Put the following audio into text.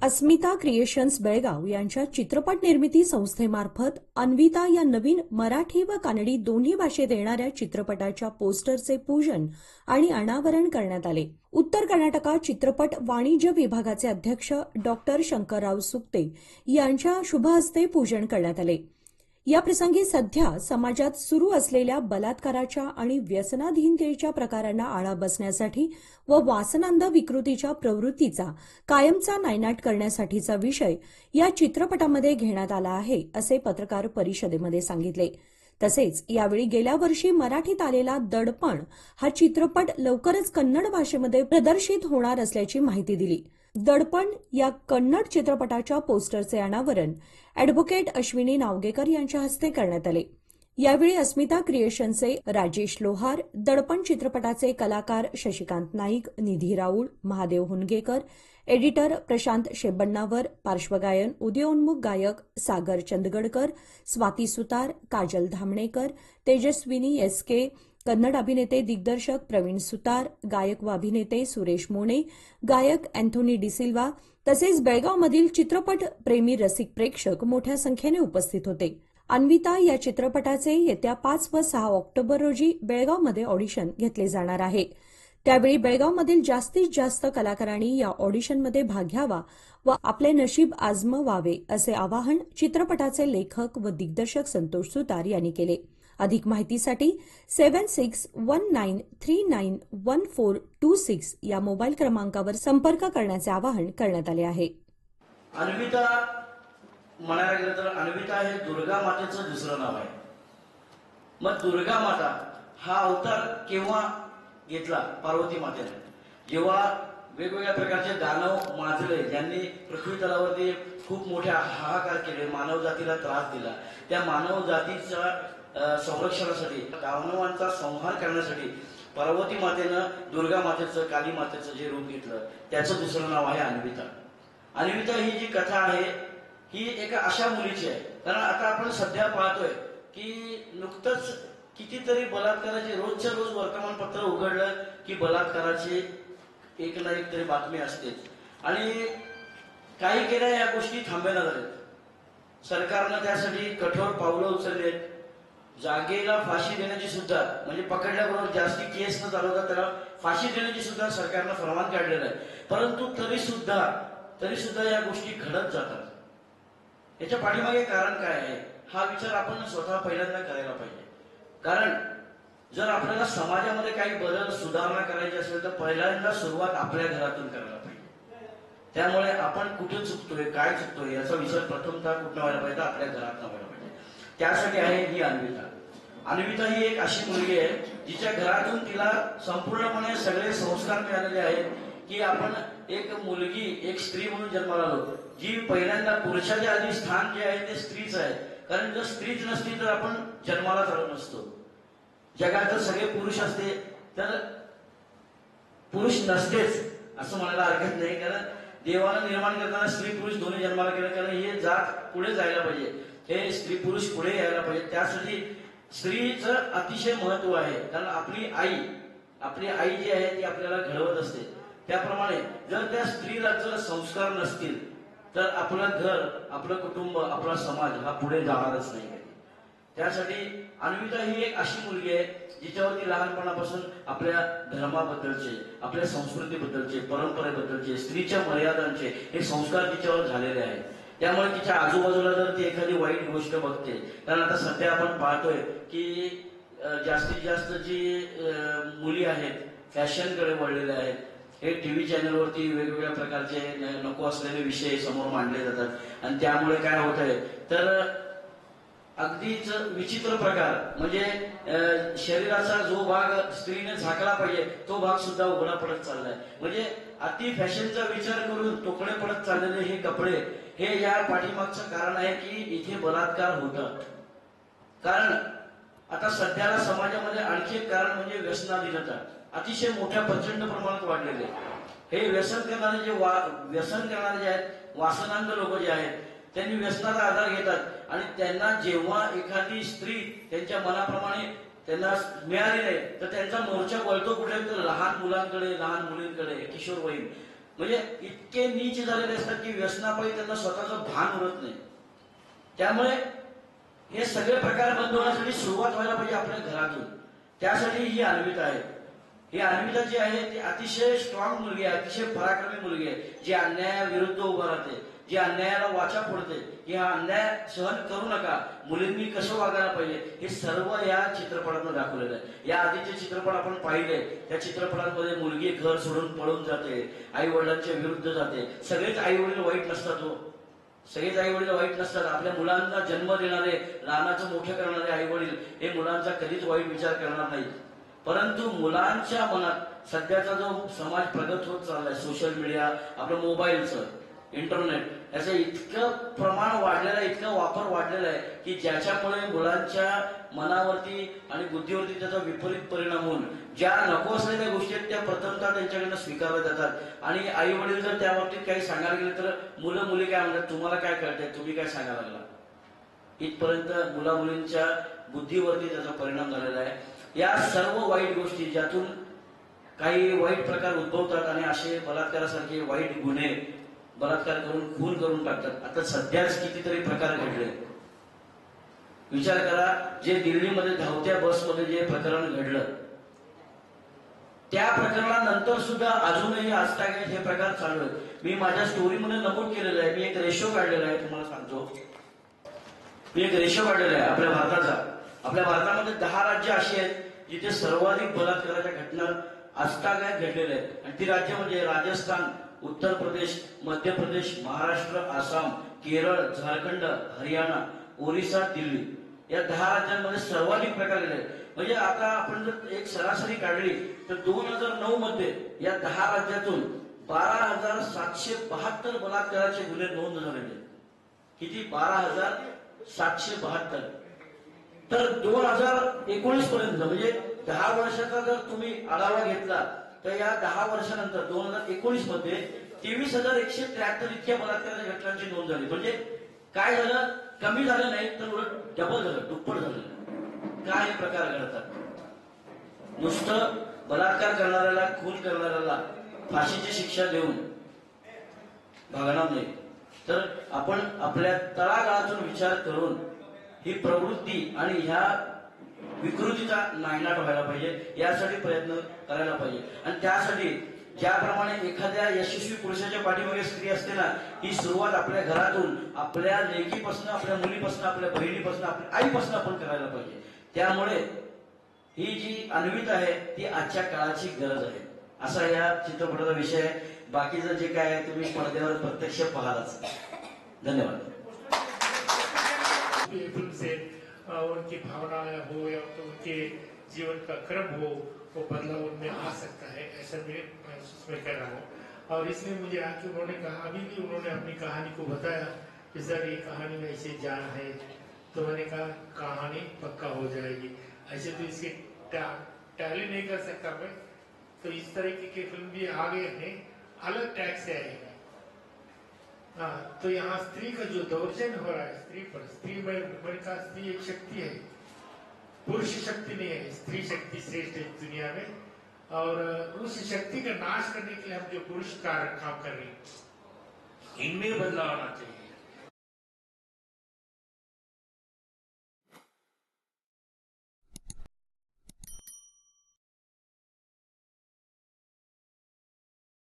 अस्मिता creations Belgaum यांच्या चित्रपट निर्मिती संस्थेमार्फत अन्विता या नवीन मराठी व कानडी दोन्ही भाषेत येणाऱ्या चित्रपटाच्या पोस्टरचे पूजन आणि अनावरण करण्यात आले. उत्तर कर्नाटका चित्रपट वाणिज्य विभागाचे अध्यक्ष डॉक्टर शंकरराव सुक्ते यांच्या शुभ हस्ते पूजन करण्यात आले. याप्रसंगी सध्या समाजात सुरू असलेल्या बलात्काराच्या आणि व्यसनाधीनतेच्या प्रकारांना आळा बसण्यासाठी व वासनांध विकृतीच्या प्रवृत्तीचा कायमचा नायनाट करण्यासाठीचा विषय या चित्रपटामध्ये घेण्यात आला आहे, असे पत्रकार परिषदेमध्ये सांगितले. तसेच यावेळी गेल्या वर्षी मराठीत आलेला दडपण हा चित्रपट लवकरच कन्नड भाषेमध्ये प्रदर्शित होणार असल्याची माहिती दिली. दडपण या कन्नड चित्रपटाच्या पोस्टरचे अनावरण अॅडव्होकेट अश्विनी नावगेकर यांच्या हस्ते करण्यात आले. यावेळी अस्मिता क्रिएशनचे राजेश लोहार, दडपण चित्रपटाचे कलाकार शशिकांत नाईक, निधी राऊळ, महादेव हुनगेकर, एडिटर प्रशांत शेबण्णावर, पार्श्वगायन उदयोन्मुख गायक सागर चंदगडकर, स्वाती सुतार, काजल धामणेकर, तेजस्विनी एस.के., कन्नड अभिनेते दिग्दर्शक प्रवीण सुतार, गायक व अभिनेते सुरेश मोने, गायक अँथोनी डिसिल्वा तसेच बेळगावमधील चित्रपट प्रेमी रसिक प्रेक्षक मोठ्या संख्येने उपस्थित होते. अन्विता या चित्रपटाचे येत्या 5 व 6 ऑक्टोबर रोजी बेळगावमध्ये ऑडिशन घेतले जाणार आहे. त्यावेळी बेळगावमधील जास्तीत जास्त कलाकारांनी या ऑडिशनमध्ये भाग घ्यावा व आपले नशीब आजमावावे असे आवाहन चित्रपटाचे लेखक व दिग्दर्शक संतोष सुतार यांनी केले. अधिक माहितीसाठी 7619391426 या मोबाईल क्रमांकावर संपर्क करण्याचे आवाहन करण्यात आले आहे. अन्विता म्हणायला गेलं तर अन्विता हे दुर्गा मातेचं दुसरं नाव आहे. मग दुर्गा माता हा अवतार केव्हा घेतला? पार्वती मातेने जेव्हा वेगवेगळ्या प्रकारचे दानव माजले, ज्यांनी पृथ्वी तलावरती खूप मोठ्या हाहाकार केले, मानव जातीला त्रास दिला, त्या मानव जातीच्या संरक्षणासाठी, दानवांचा संहार करण्यासाठी पार्वती मातेनं दुर्गा मातेचं, काली मातेचं जे रूप घेतलं त्याचं दुसरं नाव आहे अन्विता. अन्विता ही जी कथा आहे ही एका अशा मुलीची आहे. कारण आता आपण सध्या पाहतोय की नुकतंच कितीतरी बलात्काराचे रोजच्या रोज वर्तमानपत्र उघडलं की बलात्काराची एक ना एक तरी बातमी असतेच. आणि काही केल्या या गोष्टी थांबेना झाल्यात. सरकारनं त्यासाठी कठोर पावलं उचललेत. जागेला फाशी देण्याची सुद्धा, म्हणजे पकडल्याबरोबर जास्ती केस न चालवता त्याला फाशी देण्याची सुद्धा सरकारनं फरमान काढलेलं आहे. परंतु तरी सुद्धा या गोष्टी घडत जातात. याच्या पाठीमागे कारण काय आहे हा विचार आपण स्वतः पहिल्यांदा करायला पाहिजे. कारण जर आपल्याला समाजामध्ये काही बदल सुधारणा करायची असेल तर पहिल्यांदा सुरुवात आपल्या घरातून करायला पाहिजे. त्यामुळे आपण कुठे चुकतोय, काय चुकतोय याचा विचार प्रथमतः कुठं व्हायला पाहिजे? आपल्या घरात व्हायला पाहिजे. त्यासाठी आहे ही अन्विता. अन्विता ही एक अशी मुलगी आहे जिच्या घरातून तिला संपूर्णपणे सगळे संस्कार मिळालेले आहेत की आपण एक मुलगी, एक स्त्री म्हणून जन्माला आलो, जी पहिल्यांदा पुरुषाच्या आधी स्थान जे आहे ते स्त्रीच आहे. कारण जर स्त्रीच नसती तर आपण जन्मालाच आलो नसतो. जगात जर सगळे पुरुष असते तर पुरुष नसतेच असं म्हणायला हरकत नाही. कारण देवानं निर्माण करताना स्त्री पुरुष दोन्ही जन्माला केलं. कारण हे जात पुढे जायला पाहिजे, हे स्त्री पुरुष पुढे यायला पाहिजे. त्यासाठी स्त्रीचं अतिशय महत्व आहे. कारण आपली आई जी आहे ती आपल्याला घडवत असते. त्याप्रमाणे जर त्या स्त्रीला जर संस्कार नसतील तर आपलं घर, आपलं कुटुंब, आपला समाज हा पुढे जाणारच नाही. त्यासाठी अन्विता ही एक अशी मुलगी आहे जिच्यावरती लहानपणापासून आपल्या धर्माबद्दलचे, आपल्या संस्कृतीबद्दलचे, परंपरेबद्दलचे, स्त्रीच्या मर्यादांचे हे संस्कार तिच्यावर झालेले आहेत. त्यामुळे तिच्या आजूबाजूला जर ती एखादी वाईट गोष्ट बघते, कारण आता सध्या आपण पाहतोय की जास्तीत जास्त जी मुली आहेत फॅशनकडे वळलेल्या आहेत. हे टीव्ही चॅनलवरती वेगवेगळ्या प्रकारचे नको असलेले विषय समोर मांडले जातात. आणि त्यामुळे काय होत आहे तर अगदीच विचित्र प्रकार, म्हणजे शरीराचा जो भाग स्त्रीने झाकला पाहिजे तो भाग सुद्धा उघडा पडत चाललाय. म्हणजे अति फॅशनचा विचार करून तोकडे पडत चाललेले हे कपडे, हे या पाठीमागचं कारण आहे की इथे बलात्कार होतात. कारण आता सध्याला समाजामध्ये आणखी एक कारण म्हणजे व्यसनाधीनता अतिशय मोठ्या प्रचंड प्रमाणात वाढलेले. हे व्यसन करणारे जे आहेत, वासनांध लोक जे आहेत, त्यांनी व्यसनाचा आधार घेतात आणि त्यांना जेव्हा एखादी स्त्री त्यांच्या मनाप्रमाणे त्यांना मिळाली नाही तर त्यांचा मोर्चा वळतो कुठे? तर लहान मुलांकडे, लहान मुलींकडे, किशोरवयीन. म्हणजे इतके नीच झालेले असतात की व्यसनापायी त्यांना स्वतःचं भान उरत नाही. त्यामुळे हे सगळे प्रकार बंद होण्यासाठी सुरुवात व्हायला पाहिजे आपल्या घरातून. त्यासाठी ही अन्विता आहे. ही अन्विता जी आहे ती अतिशय स्ट्रॉंग मुलगी आहे, अतिशय पराक्रमी मुलगी आहे, जी अन्यायाविरुद्ध उभं राहते, जी अन्यायाला वाचा फोडते, की हा अन्याय सहन करू नका, मुलींनी कसं वागायला पाहिजे, हे सर्व या चित्रपटातून दाखवलेलं आहे. या आधीचे चित्रपट आपण पाहिले, त्या चित्रपटांमध्ये मुलगी घर सोडून पळून जाते, आई वडिलांच्या विरुद्ध जाते. सगळेच आई वडील वाईट नसतात हो, सगळेच आई वडील वाईट नसतात. आपल्या मुलांना जन्म देणारे, लहानाचं मोठं करणारे आई वडील हे मुलांचा कधीच वाईट विचार करणार नाहीत. परंतु मुलांच्या मनात सध्याचा जो समाज प्रगत होत चाललाय, सोशल मीडिया, आपलं मोबाईलचं, इंटरनेट, याचं इतकं प्रमाण वाढलेलं आहे, इतका वापर वाढलेला आहे की ज्याच्यामुळे मुलांच्या मनावरती आणि बुद्धीवरती त्याचा विपरीत परिणाम होऊन ज्या नको असलेल्या गोष्टी आहेत त्या प्रथमतः त्यांच्याकडनं स्वीकारल्या जातात. आणि आई वडील जर त्या बाबतीत काही सांगायला गेले तर मुलं मुली काय म्हणतात, तुम्हाला काय कळतंय, तुम्ही काय सांगायला लागला, इथपर्यंत मुला मुलींच्या बुद्धीवरती त्याचा परिणाम झालेला आहे. या सर्व वाईट गोष्टी ज्यातून काही वाईट प्रकार उद्भवतात आणि असे बलात्कारासारखे वाईट गुन्हे, बलात्कार करून खून करून टाकतात. आता सध्याच कितीतरी प्रकार घडले. विचार करा, जे दिल्लीमध्ये धावत्या बसमध्ये जे प्रकरण घडलं, त्या प्रकरणानंतर सुद्धा अजूनही आजतागायत हे प्रकार चालू आहेत. मी माझ्या स्टोरीमध्ये नमूद केलेलं आहे, मी एक रेशो काढलेला आहे, तुम्हाला सांगतो. मी एक रेशो काढलेला आहे आपल्या भारताचा. आपल्या भारतामध्ये 10 राज्य अशी आहेत जिथे सर्वाधिक बलात्काराच्या घटना आजतागायत घडलेल्या आहेत. आणि ती राज्य म्हणजे राजस्थान, उत्तर प्रदेश, मध्य प्रदेश, महाराष्ट्र, आसाम, केरळ, झारखंड, हरियाणा, ओरिसा, दिल्ली. या 10 राज्यांमध्ये सर्वाधिक प्रकार घडले. म्हणजे आता आपण जर एक सरासरी काढली तर 2009 मध्ये या 10 राज्यातून 12,772 बलात्काराचे गुन्हे नोंद झालेले. किती? 12,772. तर 2019 पर्यंत म्हणजे 10 वर्षाचा जर तुम्ही आढावा घेतला तर या 10 वर्षानंतर 2019 मध्ये 23,173 इतक्या बलात्काराच्या घटनांची नोंद झाली. म्हणजे काय झालं, कमी झालं नाही तर उलट डबल झालं, दुप्पट झालं. काय हे प्रकार घडतात? नुसतं बलात्कार करणाऱ्याला, खून करणाऱ्याला फाशीची शिक्षा देऊन भागणार नाही, तर आपण आपल्या तळागाळातून विचार करून ही प्रवृत्ती आणि ह्या विकृतीचा नायनाट व्हायला पाहिजे, यासाठी प्रयत्न करायला पाहिजे. आणि त्यासाठी ज्याप्रमाणे एखाद्या यशस्वी पुरुषाच्या पाठीमागे स्त्री असते ना, ही सुरुवात आपल्या घरातून, आपल्या लेकीपासून, आपल्या मुलीपासून, आपल्या बहिणीपासून, आपल्या आईपासून आपण करायला पाहिजे. त्यामुळे ही जी अन्विता आहे ती आजच्या काळाची गरज आहे, असा या चित्रपटाचा विषय आहे. बाकीचं जे काय आहे तुम्ही पडद्यावर प्रत्यक्ष पाहालच. धन्यवाद. फिल्म से उनकी भावना हो या तो उनके जीवन का क्रम हो, वो बदलाव उनमें आ सकता है, ऐसा मैं महसूस में कर रहा हूँ. और इसलिए मुझे आके उन्होंने कहा, अभी भी उन्होंने अपनी कहानी को बताया कि सर ये कहानी में ऐसे जान है, तो मैंने कहा कहानी पक्का हो जाएगी, ऐसे तो इसके टैली नहीं कर सकता मैं. तो इस तरीके की फिल्म भी आगे है, अलग टैग से आएगी. हाँ, तो यहाँ स्त्री का जो दौर्जन्य हो रहा है स्त्री पर, स्त्री मैंने कहा स्त्री एक शक्ति है, पुरुष शक्ति नहीं है, स्त्री शक्ति श्रेष्ठ है दुनिया में. और उस शक्ति का नाश करने के लिए हम जो पुरुष कार्य काम कर रहे हैं, इनमें बदलाव आना चाहिए.